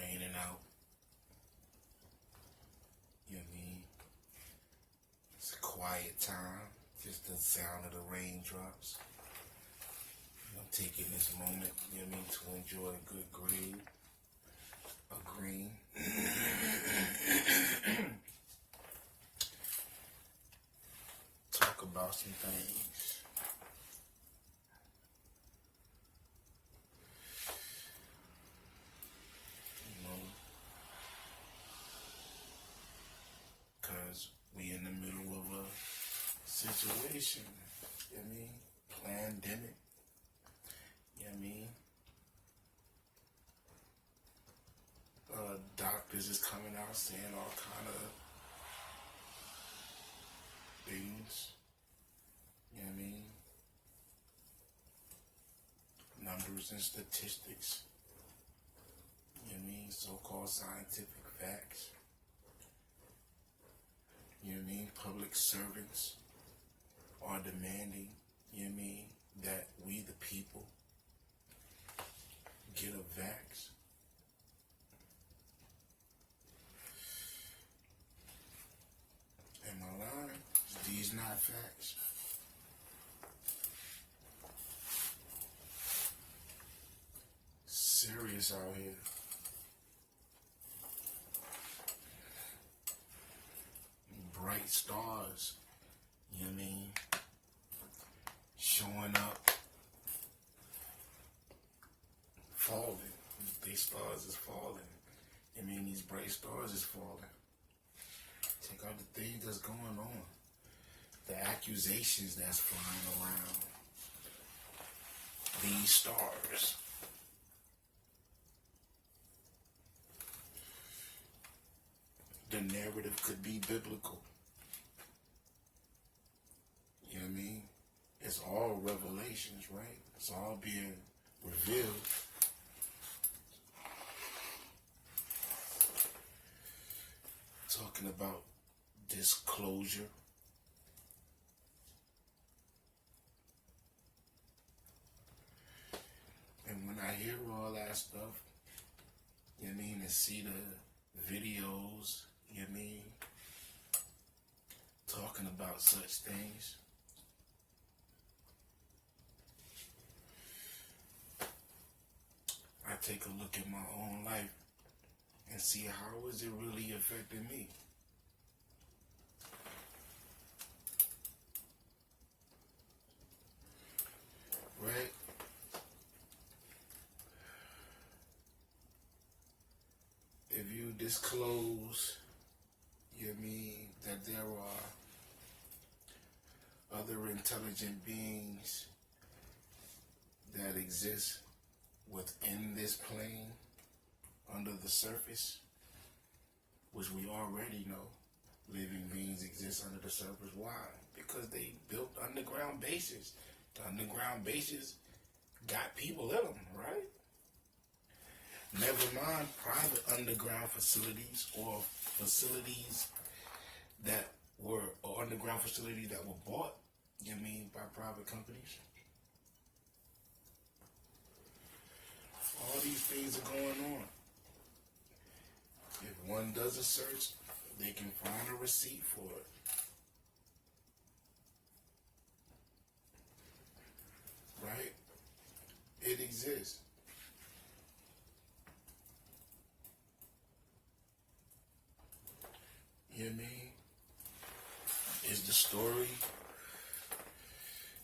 raining out. You know what I mean? It's a quiet time. Just the sound of the raindrops. I'm taking this moment, you know what I mean, to enjoy a good green. Talk about some things. You know, because we in the middle of a situation, you know what I mean? Pandemic, you know what I mean? Doctors is coming out saying all kind of things, you know what I mean? Numbers and statistics, you know what I mean? So-called scientific facts, you know what I mean? Public servants are demanding, you know what I mean, that we the people get a vax. Am I lying? These not facts. Serious out here. Bright stars, you know what I mean? Showing up, falling. These stars is falling. I mean, these bright stars is falling. Check out the things that's going on. The accusations that's flying around. These stars. The narrative could be biblical. You know what I mean? It's all revelations, right? It's all being revealed. Talking about disclosure. And when I hear all that stuff, you know what I mean, and see the videos, you know what I mean, talking about such things, I take a look at my own life and see how is it really affecting me. Right? If you disclose, you know what I mean, that there are other intelligent beings that exist within this plane, under the surface, which we already know living beings exist under the surface. Why? Because they built underground bases. The underground bases got people in them, right? Never mind private underground facilities or facilities that were, or underground facilities that were bought, you know what I mean, by private companies. All these things are going on. If one does a search, they can find a receipt for it. Right? It exists. You know what I mean? Is the story,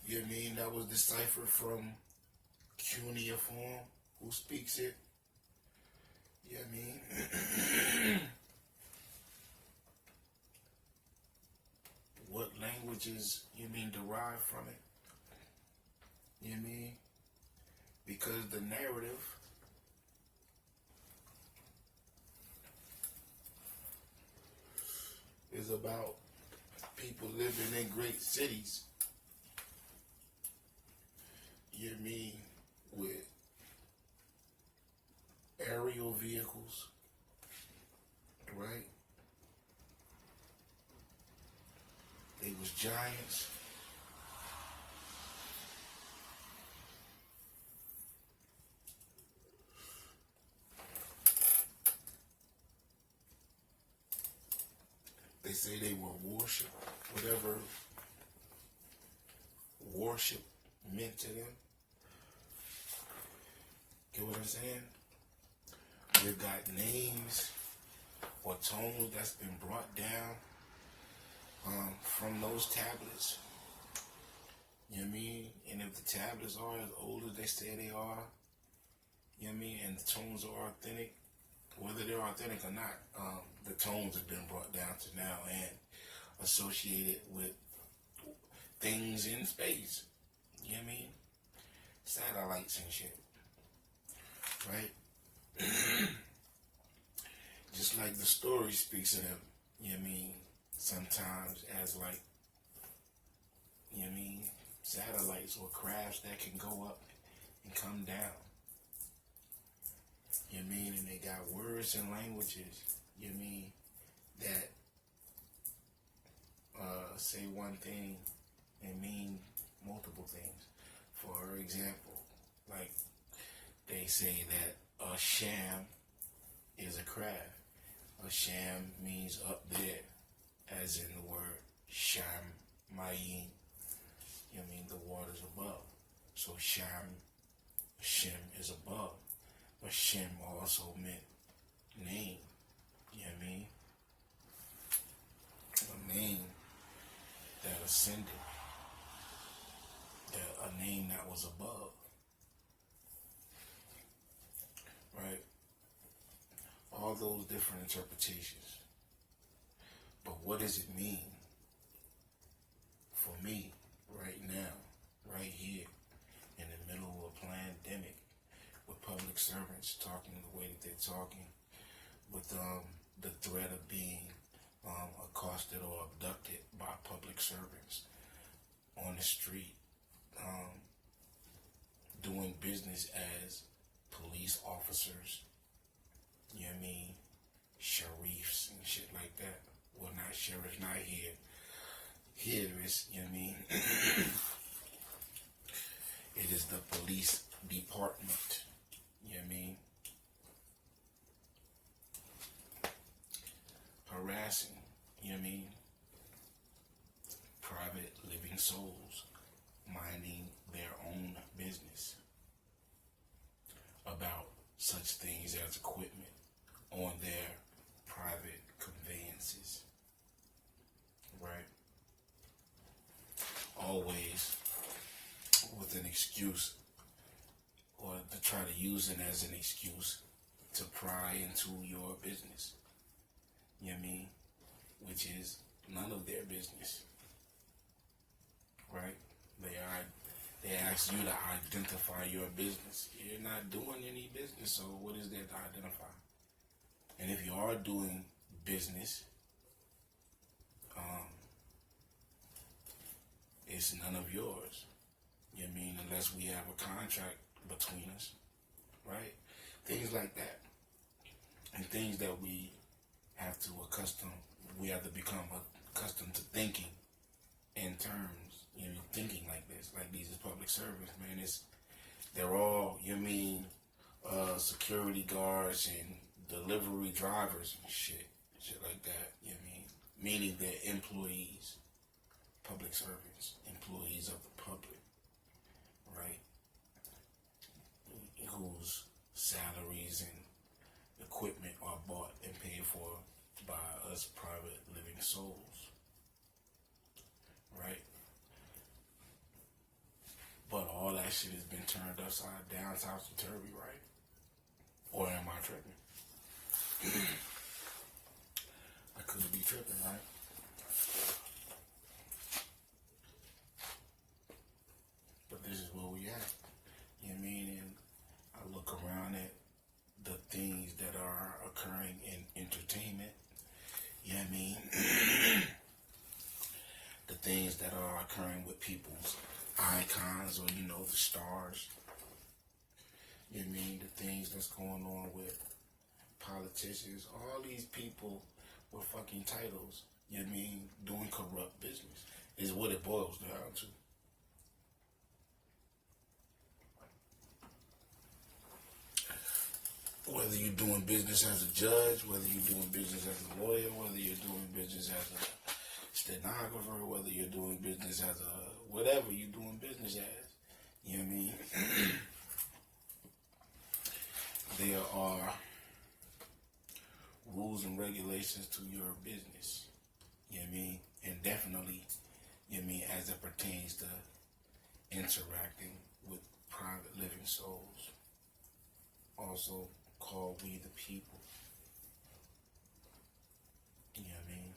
you know what I mean, that was deciphered from cuneiform? Who speaks it? You know what I mean? What languages, you mean, derive from it? You know what I mean? Because the narrative is about people living in great cities. You know what I mean? With aerial vehicles, right? They was giants. they say they will worship whatever worship meant to them. Get what I'm saying? We've got names or tones that's been brought down from those tablets. You know what I mean? And if the tablets are as old as they say they are, you know what I mean, and the tones are authentic, whether they're authentic or not, the tones have been brought down to now and associated with things in space. You know what I mean? Satellites and shit. Right? Just like the story speaks of them, you know what I mean? Sometimes as like, you know what I mean? Satellites or crafts that can go up and come down. You know what I mean? And they got words and languages, you know what I mean, that say one thing and mean multiple things. For example, like they say that a sham is a craft. A sham means up there, as in the word sham mayin. You know what I mean? The waters above. So sham, shem is above. But shem also meant name. You know what I mean? A name that ascended. A name that was above. Right? All those different interpretations. But what does it mean for me right now, right here, in the middle of a pandemic, with public servants talking the way that they're talking, with the threat of being accosted or abducted by public servants on the street, doing business as police officers, you know what I mean, sheriffs and shit like that. Well, not sheriffs, not here. Here is, you know what I mean, it is the police department, you know what I mean, harassing, you know what I mean, private living souls, minding their own business about such things as equipment on their private conveyances, right? Always with an excuse, or to try to use it as an excuse to pry into your business, you know what I mean? Which is none of their business, right? They ask you to identify your business. You're not doing any business, so what is there to identify? And if you are doing business, it's none of yours. You know what I mean? Unless we have a contract between us, right? Things like that. And things that we have to become accustomed to thinking in terms, you know, thinking like this, like these is public service, man. They're all, you know what I mean, security guards and delivery drivers and shit like that, you know what I mean? Meaning they're employees, public servants, employees of the public, right? Whose salaries and equipment are bought and paid for by us private living souls, right? But all that shit has been turned upside down, topsy-turvy, right? Or am I tripping? I could be tripping, right? But this is where we at. You know what I mean? And I look around at the things that are occurring in entertainment. You know what I mean? The things that are occurring with people's icons, or, you know, the stars. You know what I mean? The things that's going on with politicians. All these people with fucking titles, you know what I mean, doing corrupt business is what it boils down to. Whether you're doing business as a judge, whether you're doing business as a lawyer, whether you're doing business as a stenographer, whether you're doing business as a whatever you're doing business as, you know what I mean? There are rules and regulations to your business, you know what I mean? And definitely, you know what I mean, as it pertains to interacting with private living souls, also called we the people. You know what I mean?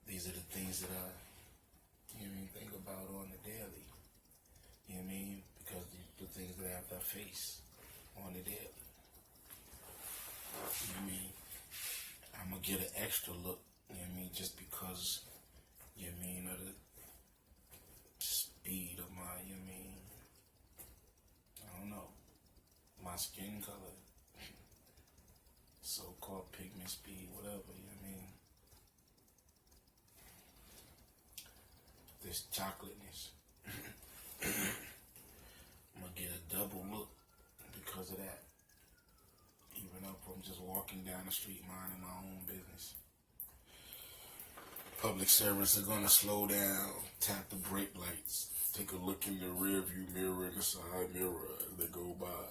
These are the things that I, you know what I mean, think about on the daily. You know what I mean? Because the things that I have to face on the daily. You know what I mean? I'm gonna get an extra look, you know what I mean, just because, you know what I mean, of the speed of my, you know what I mean, I don't know, my skin color, so-called pigment speed, whatever, you know what I mean. This chocolateness. I'm gonna get a double look because of that. Even if I'm just walking down the street minding my own business. Public servants are gonna slow down, tap the brake lights, take a look in the rear view mirror and the side mirror as they go by.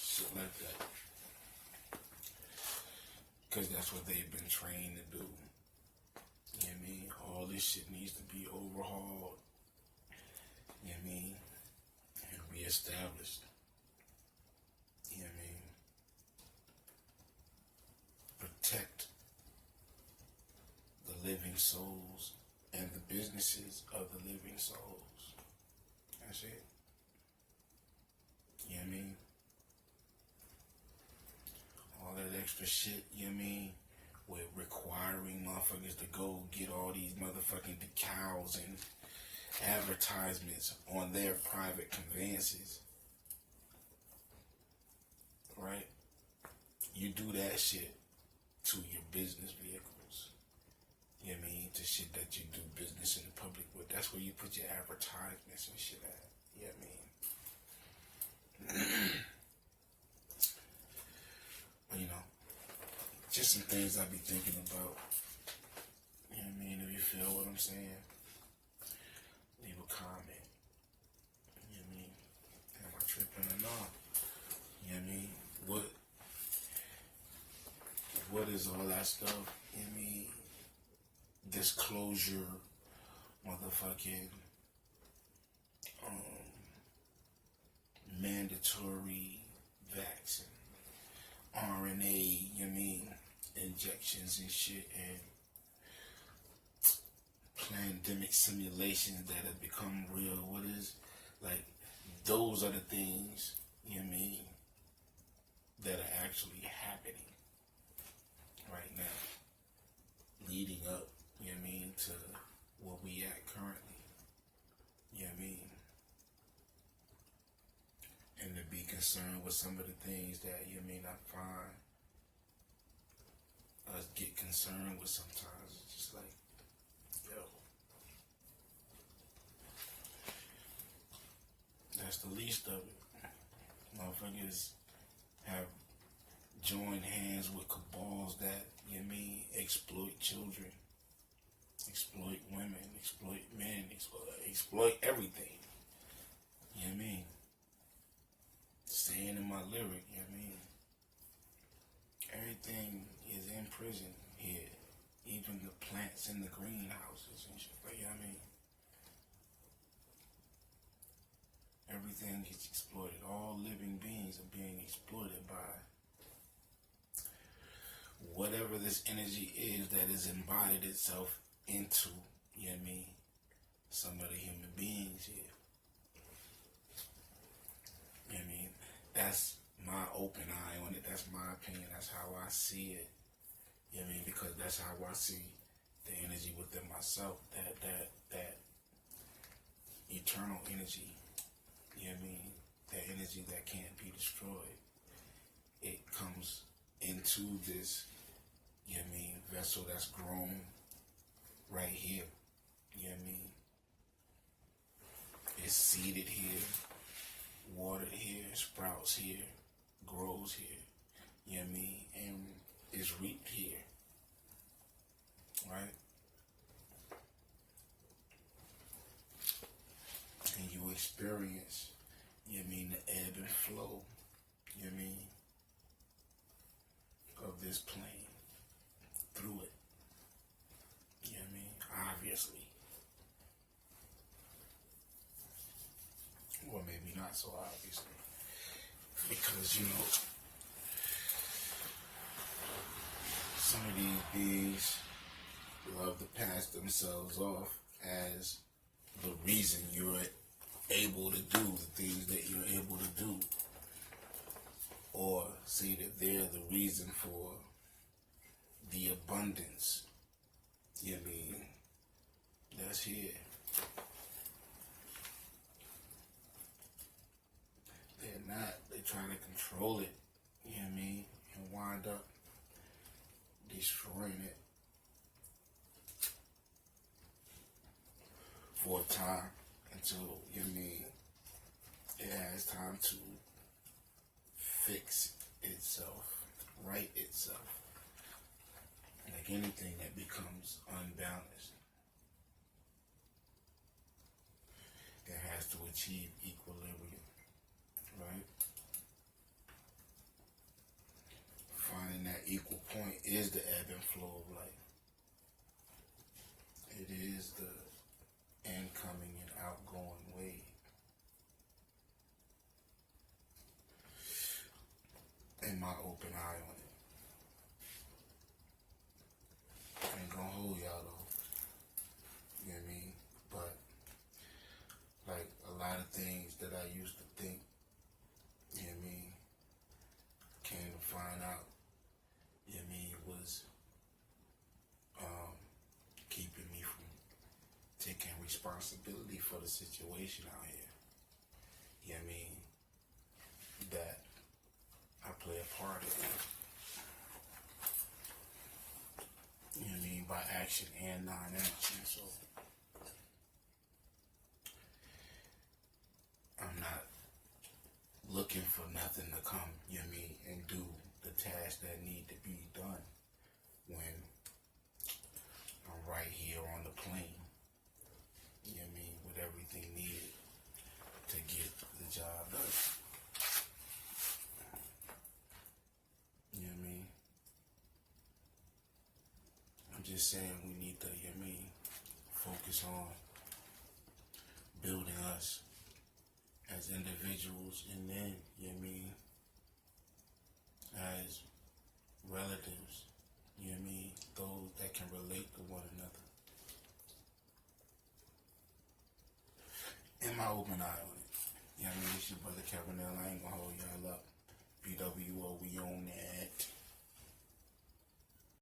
Shit like that. Because that's what they've been trained to do. You know what I mean? All this shit needs to be overhauled. You know what I mean? And reestablished. You know what I mean? Protect the living souls and the businesses of the living souls. That's it. You know what I mean? All that extra shit, you know what I mean? With requiring motherfuckers to go get all these motherfucking decals and advertisements on their private conveyances. Right? You do that shit to your business vehicles. You know what I mean? To shit that you do business in the public with. That's where you put your advertisements and shit at. You know what I mean? You know, just some things I be thinking about. You know what I mean? If you feel what I'm saying, leave a comment. You know what I mean? Am I tripping or not? You know what I mean? What is all that stuff? You know what I mean? Disclosure, motherfucking, mandatory vaccine. RNA, you know what I mean, injections and shit, and pandemic simulations that have become real. What is, like, those are the things, you know what I mean, that are actually happening right now, leading up, you know what I mean, to where we at currently, you know what I mean. And to be concerned with some of the things that you may not find us get concerned with sometimes. It's just like, yo, that's the least of it. Motherfuckers have joined hands with cabals that, you know what I mean, exploit children, exploit women, exploit men, exploit everything. You know what I mean? Saying in my lyric, you know what I mean? Everything is in prison here. Even the plants in the greenhouses and shit. Like, you know what I mean? Everything gets exploited. All living beings are being exploited by whatever this energy is that has embodied itself into, you know what I mean, some of the human beings here. You know what I mean? That's my open eye on it. That's my opinion. That's how I see it. You know what I mean? Because that's how I see the energy within myself. That eternal energy. You know what I mean? That energy that can't be destroyed. It comes into this, you know what I mean, vessel that's grown right here. You know what I mean? It's seated here watered here, sprouts here, grows here, you know what I mean, and is reaped here, right? And you experience, you know what I mean, the ebb and flow, you know what I mean, of this plane through it, you know what I mean, obviously. Or maybe not so obviously. Because, you know, some of these beings love to pass themselves off as the reason you're able to do the things that you're able to do. Or say that they're the reason for the abundance, you know what I mean, that's here. They're not. They trying to control it, you know what I mean, and wind up destroying it for a time until, you know what I mean, it has time to fix itself, right itself. Like anything that becomes unbalanced, it has to achieve equilibrium, right? Finding that equal point is the ebb and flow of life. It is the incoming and outgoing wave. And my open eye on it. I ain't gonna hold y'all though. You know what I mean? But like a lot of things that I used to think, you know what I mean, came to find out, you know what I mean, was keeping me from taking responsibility for the situation out here. You know what I mean? That I play a part in it. You know what I mean? By action and non-action. So I'm not looking for nothing to come, you know what I mean, and do the tasks that need to be done when I'm right here on the plane, you know what I mean, with everything needed to get the job done. You know what I mean? I'm just saying we need to, you know what I mean, focus on building us as individuals, and then, you know what I mean, as relatives, you know what I mean, those that can relate to one another. And my open eye on it. You know what I mean? It's your brother Kevin L. I ain't gonna hold y'all up. BWO, we on that.